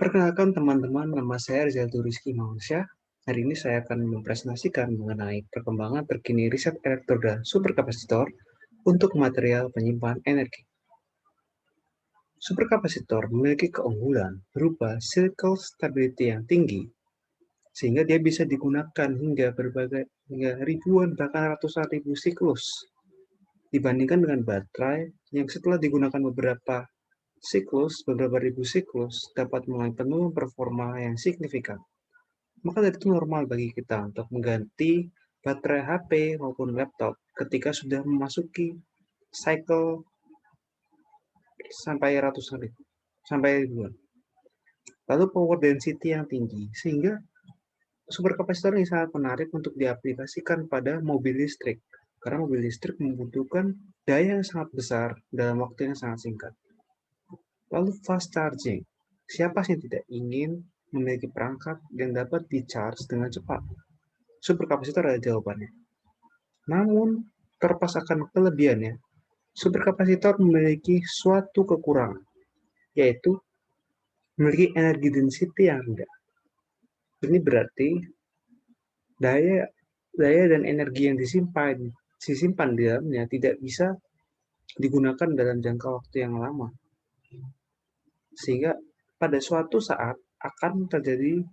Perkenalkan teman-teman, nama saya Rizal Rizky Mausya. Hari ini saya akan mempresentasikan mengenai perkembangan terkini riset elektroda superkapasitor untuk material penyimpan energi. Superkapasitor memiliki keunggulan berupa cycle stability yang tinggi, sehingga dia bisa digunakan hingga ribuan bahkan ratusan ribu siklus, dibandingkan dengan baterai yang setelah digunakan beberapa ribu siklus dapat mulai penuh performa yang signifikan. Maka itu normal bagi kita untuk mengganti baterai HP maupun laptop ketika sudah memasuki cycle sampai ratusan ribu, sampai ribuan. Lalu power density yang tinggi, sehingga superkapasitor ini sangat menarik untuk diaplikasikan pada mobil listrik. Karena mobil listrik membutuhkan daya yang sangat besar dalam waktu yang sangat singkat. Lalu fast charging. Siapa sih yang tidak ingin memiliki perangkat yang dapat di-charge dengan cepat? Superkapasitor adalah jawabannya. Namun, terlepas akan kelebihannya, superkapasitor memiliki suatu kekurangan, yaitu memiliki energi density yang rendah. Ini berarti daya dan energi yang disimpan di dalamnya tidak bisa digunakan dalam jangka waktu yang lama. Sehingga pada suatu saat akan terjadi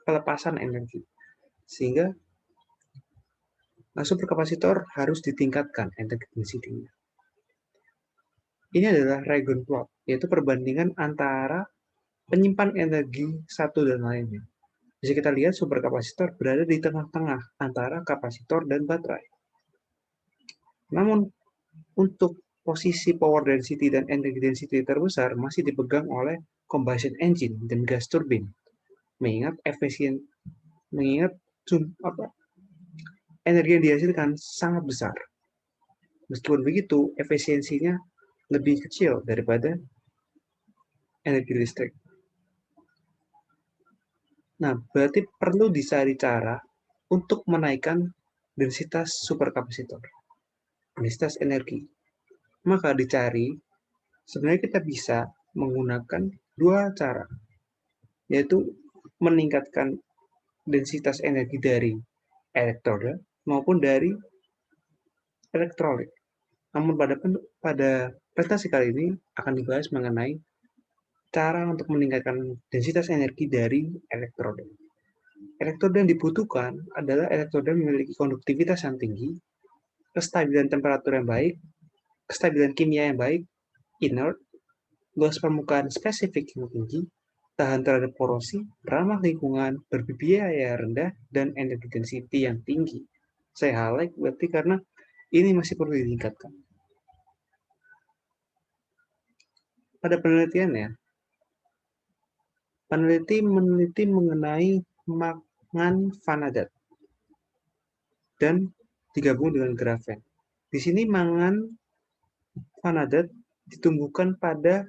pelepasan energi. Sehingga superkapasitor harus ditingkatkan energi density-nya. Ini adalah Raygun plot, yaitu perbandingan antara penyimpan energi satu dan lainnya. Bisa kita lihat superkapasitor berada di tengah-tengah antara kapasitor dan baterai. Namun, untuk posisi power density dan energy density terbesar masih dipegang oleh combustion engine dan gas turbine. Mengingat energi yang dihasilkan sangat besar. Meskipun begitu, efisiensinya lebih kecil daripada energi listrik. Nah, berarti perlu dicari cara untuk menaikkan densitas superkapasitor, densitas energi. Maka sebenarnya kita bisa menggunakan dua cara, yaitu meningkatkan densitas energi dari elektroda maupun dari elektrolit. Namun pada presentasi kali ini akan dibahas mengenai cara untuk meningkatkan densitas energi dari elektroda. Elektroda yang dibutuhkan adalah elektroda yang memiliki konduktivitas yang tinggi, kestabilan temperatur yang baik, kestabilan kimia yang baik, inert, luas permukaan spesifik yang tinggi, tahan terhadap korosi, ramah lingkungan, berbiaya rendah, dan energi density yang tinggi. Saya highlight berarti karena ini masih perlu ditingkatkan. Pada penelitiannya, peneliti meneliti mengenai mangan vanadat dan digabung dengan grafen. Di sini mangan vanadat ditumbuhkan pada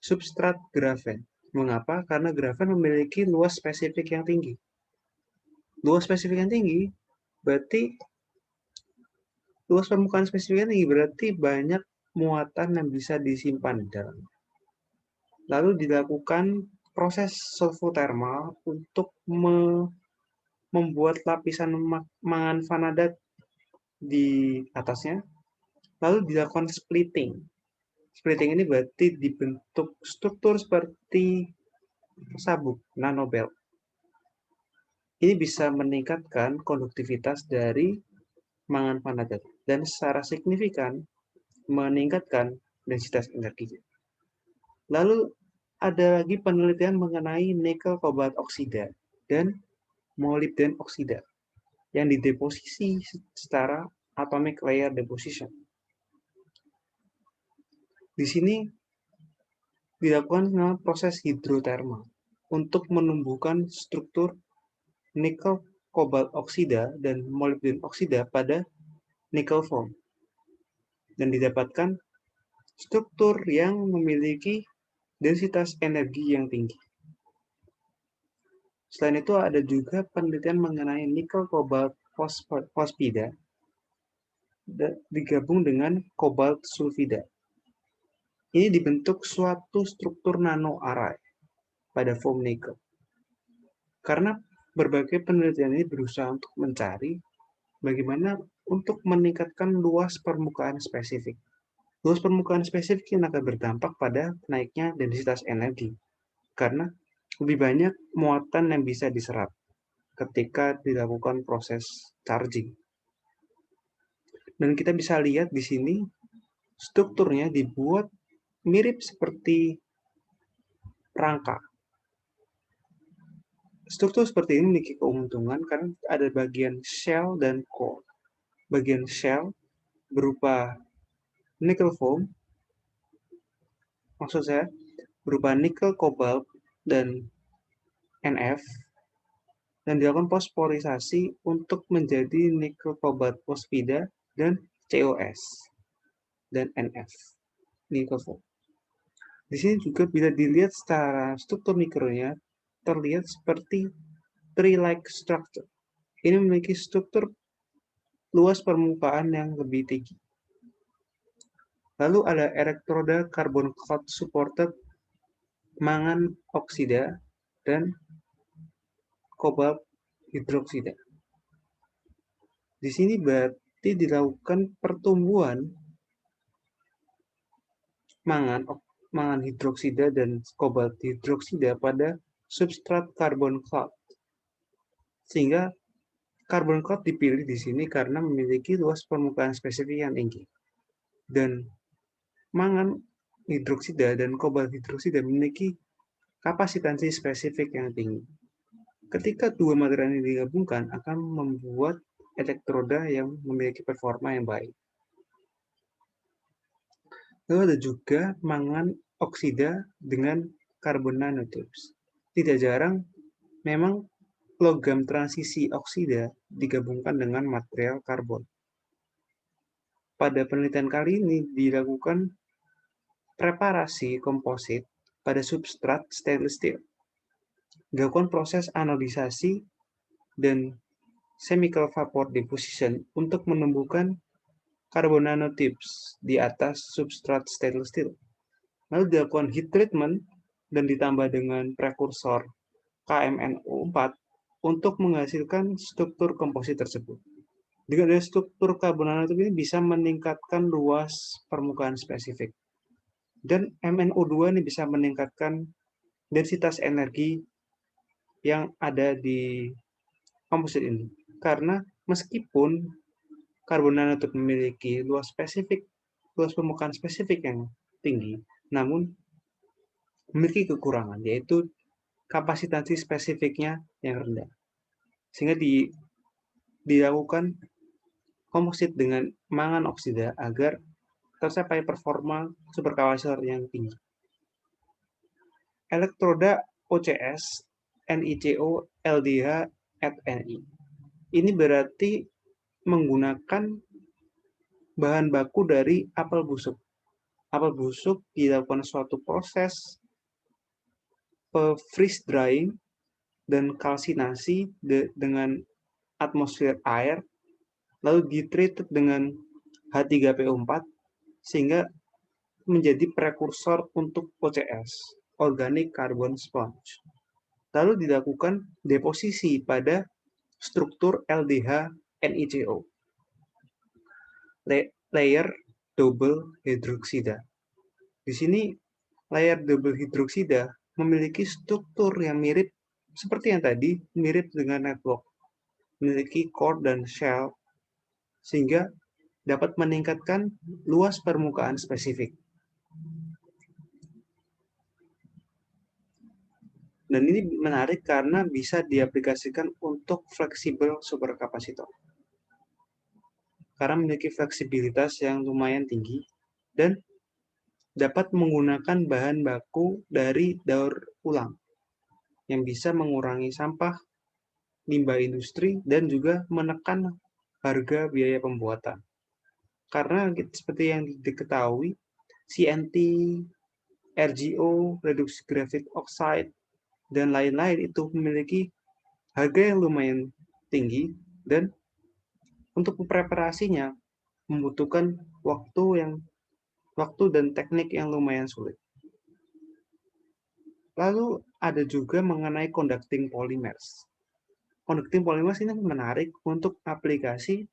substrat grafen. Mengapa? Karena grafen memiliki luas spesifik yang tinggi. Luas spesifik yang tinggi berarti luas permukaan spesifik yang tinggi berarti banyak muatan yang bisa disimpan di dalamnya. Lalu dilakukan proses sulfotermal untuk membuat lapisan mangan vanadat di atasnya. Lalu dilakukan splitting. Splitting ini berarti dibentuk struktur seperti sabuk nanobel. Ini bisa meningkatkan konduktivitas dari mangan vanadat dan secara signifikan meningkatkan densitas energinya. Lalu ada lagi penelitian mengenai nikel kobalt oksida dan molybden oksida yang dideposisi secara atomic layer deposition. Di sini dilakukan proses hidrotermal untuk menumbuhkan struktur nikel kobalt oksida dan molybden oksida pada nickel form dan didapatkan struktur yang memiliki densitas energi yang tinggi. Selain itu ada juga penelitian mengenai nikel kobalt fosfida digabung dengan kobalt sulfida. Ini dibentuk suatu struktur nano array pada foam nikel. Karena berbagai penelitian ini berusaha untuk mencari bagaimana untuk meningkatkan luas permukaan spesifik. Luas permukaan spesifik yang akan berdampak pada naiknya densitas energi, karena lebih banyak muatan yang bisa diserap ketika dilakukan proses charging. Dan kita bisa lihat di sini strukturnya dibuat mirip seperti rangka. Struktur seperti ini memiliki keuntungan karena ada bagian shell dan core. Bagian shell berupa nickel foam, maksud saya berupa nickel, cobalt, dan NF, dan dilakukan fosforisasi untuk menjadi nickel cobalt phosphida dan COS dan NF, nickel foam. Di sini juga bila dilihat secara struktur mikronya terlihat seperti tree-like structure. Ini memiliki struktur luas permukaan yang lebih tinggi. Lalu ada elektroda carbon cloud supported mangan oksida dan kobalt hidroksida. Di sini berarti dilakukan pertumbuhan mangan hidroksida dan kobalt hidroksida pada substrat carbon cloud. Sehingga carbon cloud dipilih di sini karena memiliki luas permukaan spesifik yang tinggi. Dan mangan hidroksida dan kobalt hidroksida memiliki kapasitansi spesifik yang tinggi. Ketika dua material ini digabungkan akan membuat elektroda yang memiliki performa yang baik. Lalu ada juga mangan oksida dengan karbon nanotubes. Tidak jarang memang logam transisi oksida digabungkan dengan material karbon. Pada penelitian kali ini dilakukan preparasi komposit pada substrat stainless steel. Dilakukan proses anodisasi dan chemical vapor deposition untuk menumbuhkan karbon nanotubes di atas substrat stainless steel. Lalu dilakukan heat treatment dan ditambah dengan prekursor KMnO4 untuk menghasilkan struktur komposit tersebut. Dengan adanya struktur karbon nanotube ini bisa meningkatkan luas permukaan spesifik. Dan MnO2 ini bisa meningkatkan densitas energi yang ada di komposit ini. Karena meskipun karbon nanotube memiliki luas permukaan spesifik yang tinggi, namun memiliki kekurangan, yaitu kapasitansi spesifiknya yang rendah. Sehingga dilakukan komposit dengan mangan oksida agar tercapai performa superkapasitor yang tinggi. Elektroda OCS, NiCO, LDH, Ni. Ini berarti menggunakan bahan baku dari apel busuk. Apel busuk dilakukan suatu proses freeze drying dan kalsinasi dengan atmosfer air, lalu ditreated dengan H3PO4 sehingga menjadi prekursor untuk OCS, Organic Carbon Sponge. Lalu dilakukan deposisi pada struktur LDH NiCO, layer double hidroksida. Di sini layer double hidroksida memiliki struktur yang mirip seperti yang tadi, mirip dengan network, memiliki core dan shell, sehingga dapat meningkatkan luas permukaan spesifik. Dan ini menarik karena bisa diaplikasikan untuk fleksibel superkapasitor. Karena memiliki fleksibilitas yang lumayan tinggi dan dapat menggunakan bahan baku dari daur ulang yang bisa mengurangi sampah, limbah industri, dan juga menekan harga biaya pembuatan. Karena seperti yang diketahui, CNT, RGO, reduksi graphite oxide, dan lain-lain itu memiliki harga yang lumayan tinggi dan untuk preparasinya membutuhkan waktu dan teknik yang lumayan sulit. Lalu ada juga mengenai conducting polymers. Conducting polymers ini menarik untuk aplikasi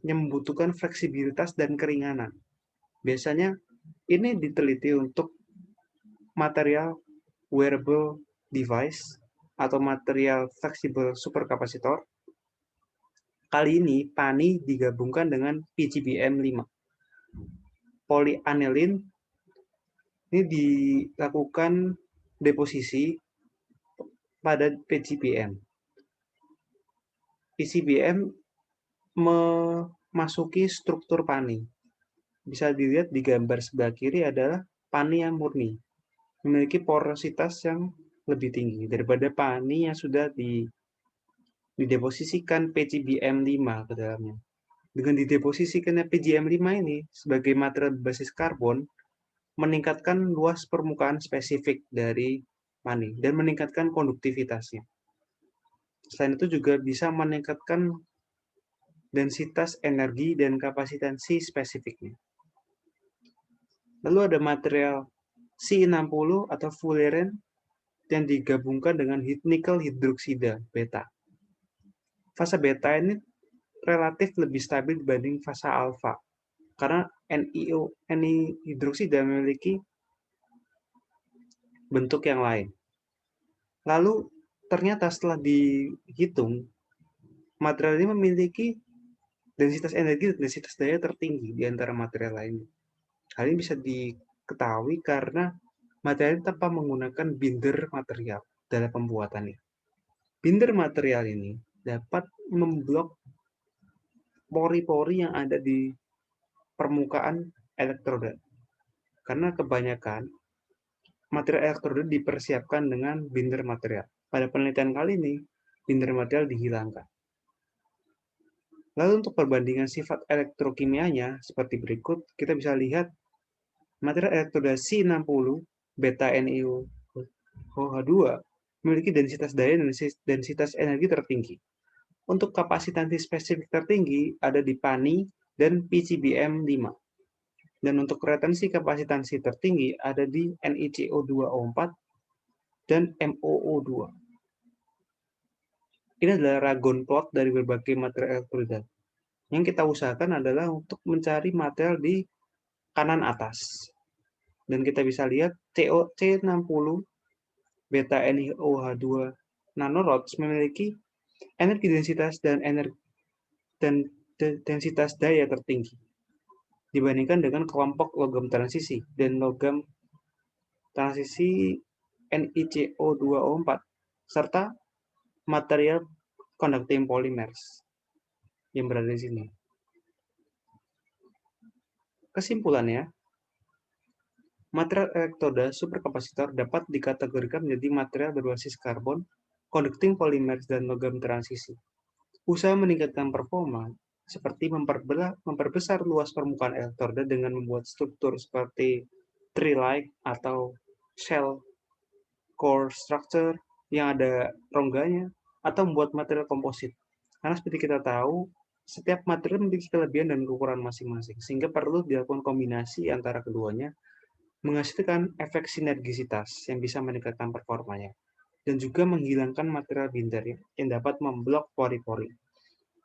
yang membutuhkan fleksibilitas dan keringanan. Biasanya ini diteliti untuk material wearable device atau material fleksibel superkapasitor. Kali ini PANI digabungkan dengan PGBM 5. Polyaniline ini dilakukan deposisi pada PGBM. PCBM memasuki struktur PANI. Bisa dilihat di gambar sebelah kiri adalah PANI yang murni. Memiliki porositas yang lebih tinggi daripada PANI yang sudah dideposisikan PGBM 5 ke dalamnya. Dengan dideposisikannya PGBM 5 ini sebagai material berbasis karbon, meningkatkan luas permukaan spesifik dari PANI dan meningkatkan konduktivitasnya. Selain itu juga bisa meningkatkan densitas energi dan kapasitansi spesifiknya. Lalu ada material C60 atau fullerene yang digabungkan dengan nikel hidroksida beta. Fase beta ini relatif lebih stabil dibanding fase alfa karena Ni hidroksida memiliki bentuk yang lain. Lalu ternyata setelah dihitung, material ini memiliki densitas energi dan densitas daya tertinggi di antara material lainnya. Hal ini bisa diketahui karena material ini tanpa menggunakan binder material dalam pembuatannya. Binder material ini dapat memblok pori-pori yang ada di permukaan elektroda. Karena kebanyakan material elektroda dipersiapkan dengan binder material. Pada penelitian kali ini, binder material dihilangkan. Lalu untuk perbandingan sifat elektrokimianya seperti berikut, kita bisa lihat material elektroda C60 beta NiOH2 memiliki densitas daya dan densitas energi tertinggi. Untuk kapasitansi spesifik tertinggi ada di PANI dan PCBM 5. Dan untuk retensi kapasitansi tertinggi ada di NiCO2O4 dan MOO2. Ini adalah ragon plot dari berbagai material elektroda. Yang kita usahakan adalah untuk mencari material di kanan atas. Dan kita bisa lihat C60 beta NiOH2 nanorods memiliki energi densitas dan densitas daya tertinggi dibandingkan dengan kelompok logam transisi dan logam transisi NiCO2O4 serta material conducting polymers yang berada di sini. Kesimpulannya, material elektroda superkapasitor dapat dikategorikan menjadi material berbasis karbon, conducting polymers, dan logam transisi. Usaha meningkatkan performa seperti memperbesar luas permukaan elektroda dengan membuat struktur seperti tree-like atau shell core structure yang ada rongganya, atau membuat material komposit. Karena seperti kita tahu, setiap material memiliki kelebihan dan kekurangan masing-masing, sehingga perlu dilakukan kombinasi antara keduanya, menghasilkan efek sinergisitas yang bisa meningkatkan performanya, dan juga menghilangkan material binder yang dapat memblok pori-pori.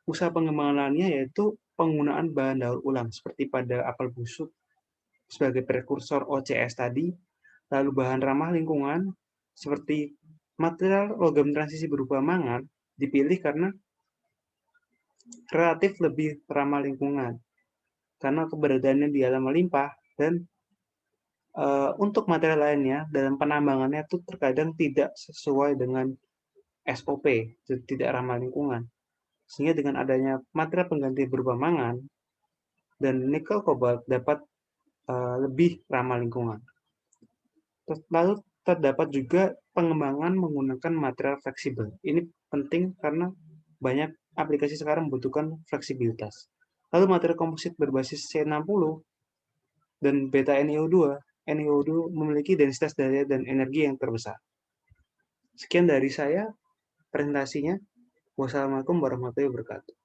Usaha pengembangannya yaitu penggunaan bahan daur ulang, seperti pada apel busuk sebagai prekursor OCS tadi, lalu bahan ramah lingkungan, seperti material logam transisi berupa mangan, dipilih karena relatif lebih ramah lingkungan, karena keberadaannya di alam melimpah, dan untuk material lainnya, dalam penambangannya itu terkadang tidak sesuai dengan SOP, tidak ramah lingkungan. Sehingga dengan adanya material pengganti berupa mangan dan nikel kobalt dapat lebih ramah lingkungan. Lalu terdapat juga pengembangan menggunakan material fleksibel. Ini penting karena banyak aplikasi sekarang membutuhkan fleksibilitas. Lalu material komposit berbasis C60 dan beta NiO2 memiliki densitas daya dan energi yang terbesar. Sekian dari saya presentasinya. Wassalamualaikum warahmatullahi wabarakatuh.